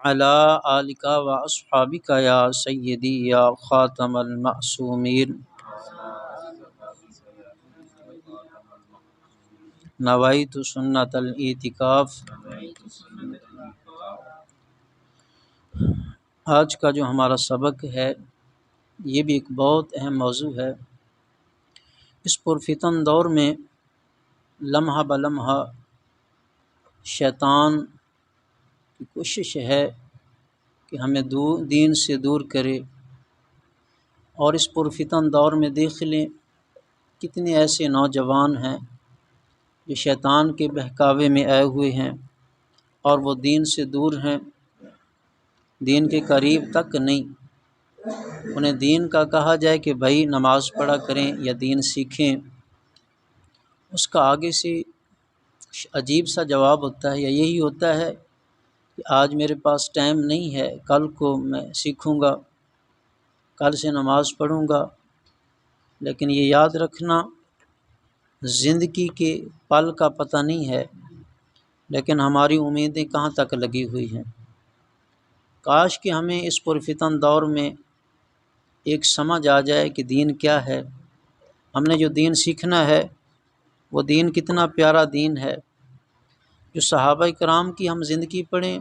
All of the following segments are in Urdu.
علی آلک و اصحابک یا سیدی یا خاتم المعصومین نویت سنت الاعتکاف۔ آج کا جو ہمارا سبق ہے یہ بھی ایک بہت اہم موضوع ہے۔ اس پرفتن دور میں لمحہ بلمحہ شیطان کی کوشش ہے کہ ہمیں دین سے دور کرے، اور اس پرفتن دور میں دیکھ لیں کتنے ایسے نوجوان ہیں جو شیطان کے بہکاوے میں آئے ہوئے ہیں اور وہ دین سے دور ہیں، دین کے قریب تک نہیں۔ انہیں دین کا کہا جائے کہ بھائی نماز پڑھا کریں یا دین سیکھیں، اس کا آگے سے عجیب سا جواب ہوتا ہے، یا یہی ہوتا ہے کہ آج میرے پاس ٹائم نہیں ہے، کل کو میں سیکھوں گا، کل سے نماز پڑھوں گا۔ لیکن یہ یاد رکھنا، زندگی کے پل کا پتہ نہیں ہے، لیکن ہماری امیدیں کہاں تک لگی ہوئی ہیں۔ کاش کہ ہمیں اس پرفتن دور میں ایک سمجھ آ جائے کہ دین کیا ہے، ہم نے جو دین سیکھنا ہے وہ دین کتنا پیارا دین ہے۔ جو صحابہ کرام کی ہم زندگی پڑھیں،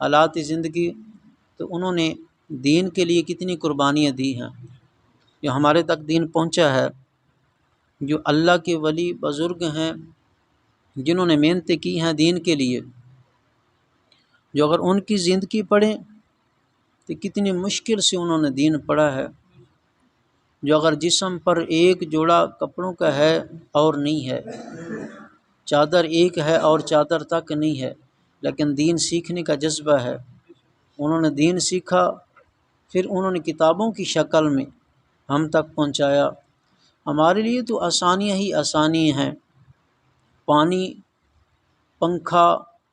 حالات زندگی، تو انہوں نے دین کے لیے کتنی قربانیاں دی ہیں، جو ہمارے تک دین پہنچا ہے۔ جو اللہ کے ولی بزرگ ہیں جنہوں نے محنتیں کی ہیں دین کے لیے، جو اگر ان کی زندگی پڑھیں تو کتنی مشکل سے انہوں نے دین پڑھا ہے۔ جو اگر جسم پر ایک جوڑا کپڑوں کا ہے اور نہیں ہے، چادر ایک ہے اور چادر تک نہیں ہے، لیکن دین سیکھنے کا جذبہ ہے، انہوں نے دین سیکھا، پھر انہوں نے کتابوں کی شکل میں ہم تک پہنچایا۔ ہمارے لیے تو آسانیاں ہی آسانی ہیں، پانی، پنکھا،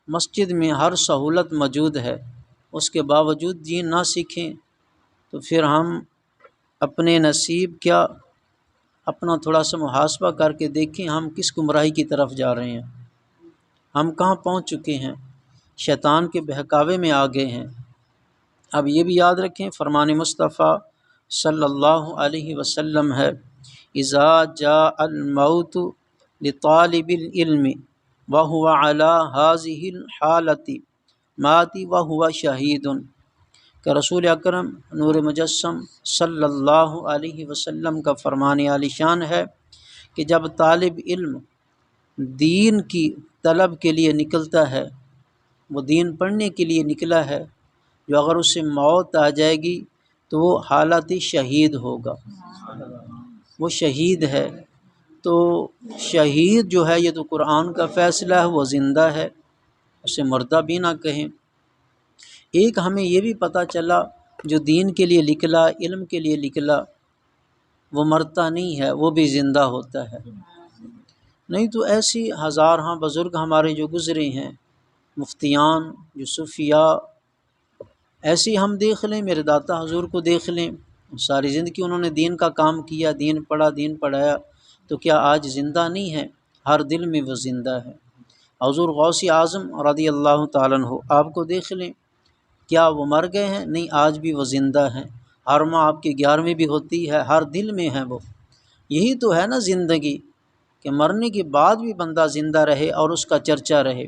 مسجد میں ہر سہولت موجود ہے، اس کے باوجود دین نہ سیکھیں تو پھر ہم اپنے نصیب کیا، اپنا تھوڑا سا محاسبہ کر کے دیکھیں ہم کس گمراہی کی طرف جا رہے ہیں، ہم کہاں پہنچ چکے ہیں، شیطان کے بہکاوے میں آ گئے ہیں۔ اب یہ بھی یاد رکھیں، فرمان مصطفیٰ صلی اللہ علیہ وسلم ہے، اذا جاء الموت لطالب العلم وهو على هذه الحالة مات وهو شہید، کہ رسول اکرم نور مجسم صلی اللہ علیہ وسلم کا فرمان عالی شان ہے کہ جب طالب علم دین کی طلب کے لیے نکلتا ہے، وہ دین پڑھنے کے لیے نکلا ہے، جو اگر اسے موت آ جائے گی تو وہ حالت شہید ہوگا، وہ شہید ہے۔ تو شہید جو ہے یہ تو قرآن کا فیصلہ ہے، وہ زندہ ہے، اسے مردہ بھی نہ کہیں۔ ایک ہمیں یہ بھی پتہ چلا، جو دین کے لیے نکلا، علم کے لیے نکلا، وہ مرتا نہیں ہے، وہ بھی زندہ ہوتا ہے۔ نہیں تو ایسی ہزارہاں بزرگ ہمارے جو گزرے ہیں، مفتیان، جو صوفیاء، ایسی ہم دیکھ لیں، میرے داتا حضور کو دیکھ لیں، ساری زندگی انہوں نے دین کا کام کیا، دین پڑھا، دین پڑھایا، تو کیا آج زندہ نہیں ہے؟ ہر دل میں وہ زندہ ہے۔ حضور غوث اعظم رضی اللہ تعالیٰ عنہ، آپ کو دیکھ لیں، کیا وہ مر گئے ہیں؟ نہیں، آج بھی وہ زندہ ہیں، ہر ماہ آپ کی 11ویں بھی ہوتی ہے، ہر دل میں ہیں وہ۔ یہی تو ہے نا زندگی، کہ مرنے کے بعد بھی بندہ زندہ رہے اور اس کا چرچا رہے،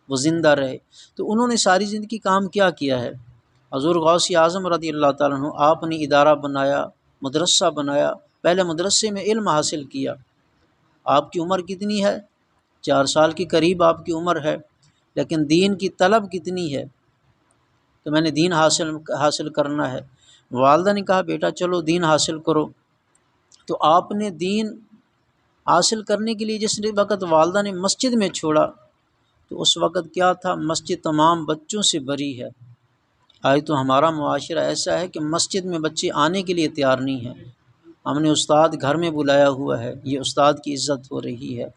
وہ زندہ رہے۔ تو انہوں نے ساری زندگی کام کیا ہے؟ حضور غوث اعظم رضی اللہ تعالیٰ عنہ، آپ نے ادارہ بنایا، مدرسہ بنایا، پہلے مدرسے میں علم حاصل کیا۔ آپ کی عمر کتنی ہے؟ 4 سال کے قریب آپ کی عمر ہے، لیکن دین کی طلب کتنی ہے کہ میں نے دین حاصل کرنا ہے۔ والدہ نے کہا بیٹا چلو دین حاصل کرو، تو آپ نے دین حاصل کرنے کے لیے جس وقت والدہ نے مسجد میں چھوڑا، تو اس وقت کیا تھا؟ مسجد تمام بچوں سے بری ہے۔ آج تو ہمارا معاشرہ ایسا ہے کہ مسجد میں بچے آنے کے لیے تیار نہیں ہیں، ہم نے استاد گھر میں بلایا ہوا ہے، یہ استاد کی عزت ہو رہی ہے،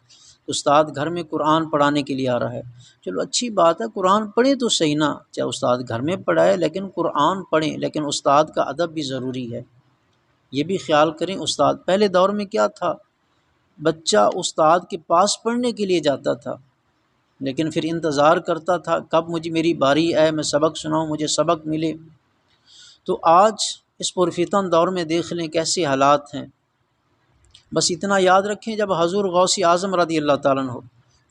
استاد گھر میں قرآن پڑھانے کے لیے آ رہا ہے۔ چلو اچھی بات ہے، قرآن پڑھے تو صحیح نا، چاہے استاد گھر میں پڑھائے لیکن قرآن پڑھیں، لیکن استاد کا ادب بھی ضروری ہے، یہ بھی خیال کریں۔ استاد پہلے دور میں کیا تھا؟ بچہ استاد کے پاس پڑھنے کے لیے جاتا تھا، لیکن پھر انتظار کرتا تھا کب میری باری آئے، میں سبق سناؤں، مجھے سبق ملے۔ تو آج اس پرفتن دور میں دیکھ لیں کیسے حالات ہیں۔ بس اتنا یاد رکھیں، جب حضور غوث اعظم رضی اللہ تعالیٰ عنہ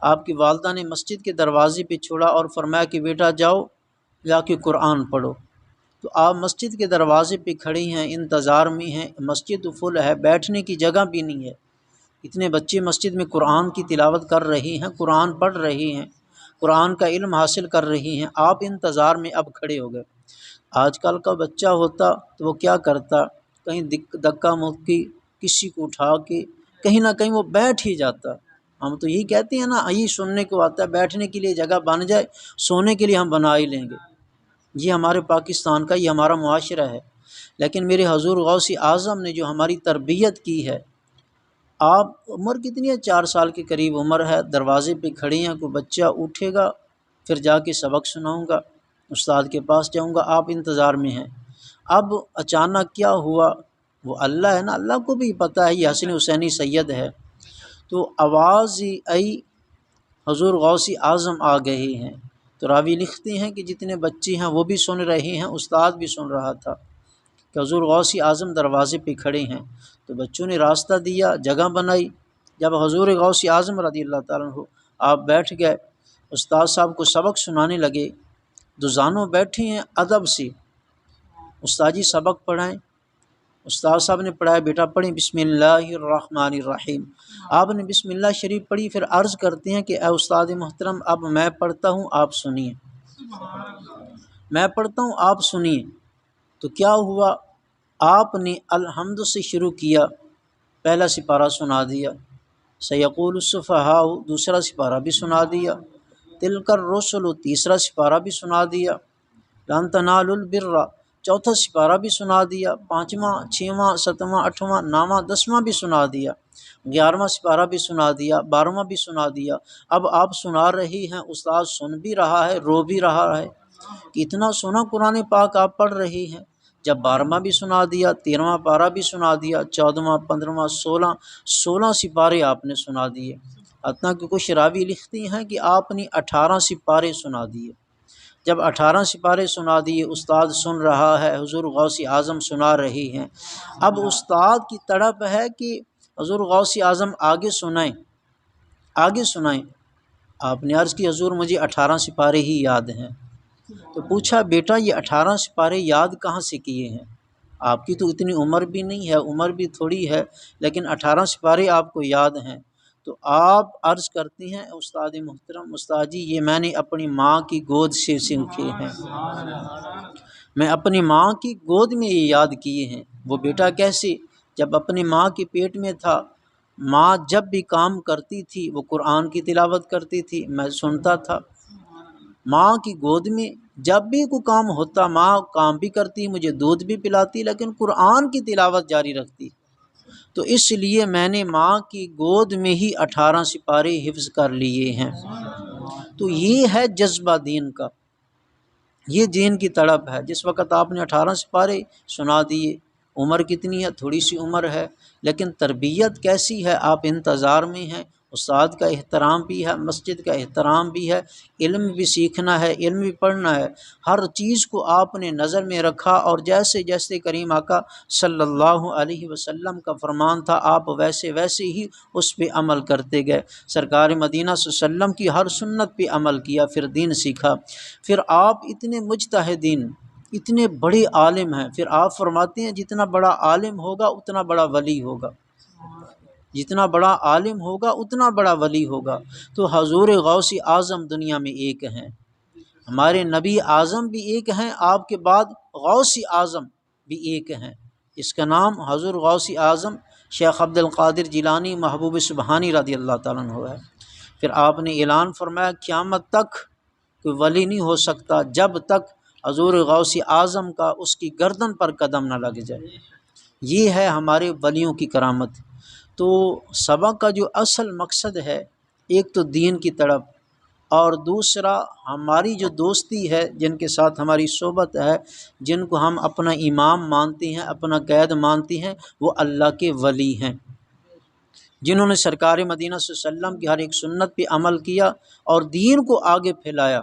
آپ کی والدہ نے مسجد کے دروازے پہ چھوڑا اور فرمایا کہ بیٹا جاؤ جا کے قرآن پڑھو، تو آپ مسجد کے دروازے پہ کھڑی ہیں، انتظار میں ہیں، مسجد فل ہے، بیٹھنے کی جگہ بھی نہیں ہے، اتنے بچے مسجد میں قرآن کی تلاوت کر رہی ہیں، قرآن پڑھ رہی ہیں، قرآن کا علم حاصل کر رہی ہیں، آپ انتظار میں اب کھڑے ہو گئے۔ آج کل کا بچہ ہوتا تو وہ کیا کرتا، کہیں دھکا مکی کسی کو اٹھا کے کہیں نہ کہیں وہ بیٹھ ہی جاتا۔ ہم تو یہی کہتے ہیں نا، یہی سننے کو آتا ہے، بیٹھنے کے لیے جگہ بن جائے، سونے کے لیے ہم بنا ہی لیں گے۔ یہ ہمارے پاکستان کا، یہ ہمارا معاشرہ ہے۔ لیکن میرے حضور غوث اعظم نے جو ہماری تربیت کی ہے، آپ عمر کتنی ہے، 4 سال کے قریب عمر ہے، دروازے پہ کھڑی ہیں، کوئی بچہ اٹھے گا پھر جا کے سبق سناؤں گا، استاد کے پاس جاؤں گا، آپ انتظار میں ہیں۔ اب اچانک کیا ہوا، وہ اللہ ہے نا، اللہ کو بھی پتہ ہے یہ حسن حسینی سید ہے، تو آواز آئی حضور غوث اعظم آ گئے ہیں۔ تو راوی لکھتے ہیں کہ جتنے بچے ہیں وہ بھی سن رہے ہیں، استاد بھی سن رہا تھا کہ حضور غوث اعظم دروازے پہ کھڑے ہیں۔ تو بچوں نے راستہ دیا، جگہ بنائی۔ جب حضور غوث اعظم رضی اللہ تعالیٰ عنہ آپ بیٹھ گئے، استاد صاحب کو سبق سنانے لگے، دوزانوں بیٹھے ہیں ادب سے، استاد جی سبق پڑھائیں۔ استاد صاحب نے پڑھایا، بیٹا پڑھیں بسم اللہ الرحمن الرحیم۔ آپ نے بسم اللہ شریف پڑھی، پھر عرض کرتے ہیں کہ اے استاد محترم، اب میں پڑھتا ہوں آپ سنیے، میں پڑھتا ہوں آپ سنیے۔ تو کیا ہوا، آپ نے الحمد سے شروع کیا، پہلا سپارہ سنا دیا، سیقول السفہاء دوسرا سپارہ بھی سنا دیا، تلک الرسل تیسرا سپارہ بھی سنا دیا، لن تنالوا البر چوتھا سپارہ بھی سنا دیا، 5واں 6واں 7واں 8واں 9واں 10واں بھی سنا دیا، 11واں سپارہ بھی سنا دیا، 12واں بھی سنا دیا۔ اب آپ سنا رہی ہیں، استاد سن بھی رہا ہے، رو بھی رہا ہے کہ اتنا سونا قرآن پاک آپ پڑھ رہی ہیں۔ جب 12واں بھی سنا دیا، 13واں پارہ بھی سنا دیا، 14واں 15واں 16 سپارے آپ نے سنا دیے، حتیٰ کہ کچھ راوی لکھتے ہیں کہ آپ نے 18 سپارے سنا دیے۔ جب 18 سپارے سنا دیے، استاد سن رہا ہے، حضور غوث اعظم سنا رہی ہیں۔ اب استاد کی تڑپ ہے کہ حضور غوث اعظم آگے سنائیں، آگے سنائیں۔ آپ نے عرض کی حضور مجھے 18 سپارے ہی یاد ہیں۔ تو پوچھا بیٹا یہ 18 سپارے یاد کہاں سے کیے ہیں، آپ کی تو اتنی عمر بھی نہیں ہے، عمر بھی تھوڑی ہے، لیکن 18 سپارے آپ کو یاد ہیں۔ تو آپ عرض کرتے ہیں استاد محترم، استاد جی یہ میں نے اپنی ماں کی گود سے سیکھے ہیں، میں اپنی ماں کی گود میں یہ یاد کیے ہیں۔ وہ بیٹا کیسے، جب اپنی ماں کے پیٹ میں تھا، ماں جب بھی کام کرتی تھی وہ قرآن کی تلاوت کرتی تھی، میں سنتا تھا۔ ماں کی گود میں جب بھی کوئی کام ہوتا، ماں کام بھی کرتی، مجھے دودھ بھی پلاتی، لیکن قرآن کی تلاوت جاری رکھتی۔ تو اس لیے میں نے ماں کی گود میں ہی 18 سپارے حفظ کر لیے ہیں۔ تو یہ ہے جذبہ دین کا، یہ دین کی تڑپ ہے۔ جس وقت آپ نے 18 سپارے سنا دیے، عمر کتنی ہے، تھوڑی سی عمر ہے، لیکن تربیت کیسی ہے، آپ انتظار میں ہیں، استاد کا احترام بھی ہے، مسجد کا احترام بھی ہے، علم بھی سیکھنا ہے، علم بھی پڑھنا ہے، ہر چیز کو آپ نے نظر میں رکھا، اور جیسے جیسے کریم آقا صلی اللہ علیہ وسلم کا فرمان تھا، آپ ویسے ویسے ہی اس پہ عمل کرتے گئے۔ سرکار مدینہ صلی اللہ علیہ وسلم کی ہر سنت پہ عمل کیا، پھر دین سیکھا۔ پھر آپ اتنے مجتہدین، اتنے بڑے عالم ہیں، پھر آپ فرماتے ہیں جتنا بڑا عالم ہوگا اتنا بڑا ولی ہوگا، جتنا بڑا عالم ہوگا اتنا بڑا ولی ہوگا۔ تو حضور غوث اعظم دنیا میں ایک ہیں، ہمارے نبی اعظم بھی ایک ہیں، آپ کے بعد غوث اعظم بھی ایک ہیں، اس کا نام حضور غوث اعظم شیخ عبد القادر جیلانی محبوب سبحانی رضی اللہ تعالیٰ عنہ ہے۔ پھر آپ نے اعلان فرمایا قیامت تک کوئی ولی نہیں ہو سکتا جب تک حضور غوث اعظم کا اس کی گردن پر قدم نہ لگ جائے۔ یہ ہے ہمارے ولیوں کی کرامت۔ تو سبق کا جو اصل مقصد ہے، ایک تو دین کی طرف، اور دوسرا ہماری جو دوستی ہے، جن کے ساتھ ہماری صحبت ہے، جن کو ہم اپنا امام مانتے ہیں، اپنا قائد مانتے ہیں، وہ اللہ کے ولی ہیں۔ جنہوں نے سرکار مدینہ صلی اللہ علیہ وسلم کی ہر ایک سنت پہ عمل کیا اور دین کو آگے پھیلایا،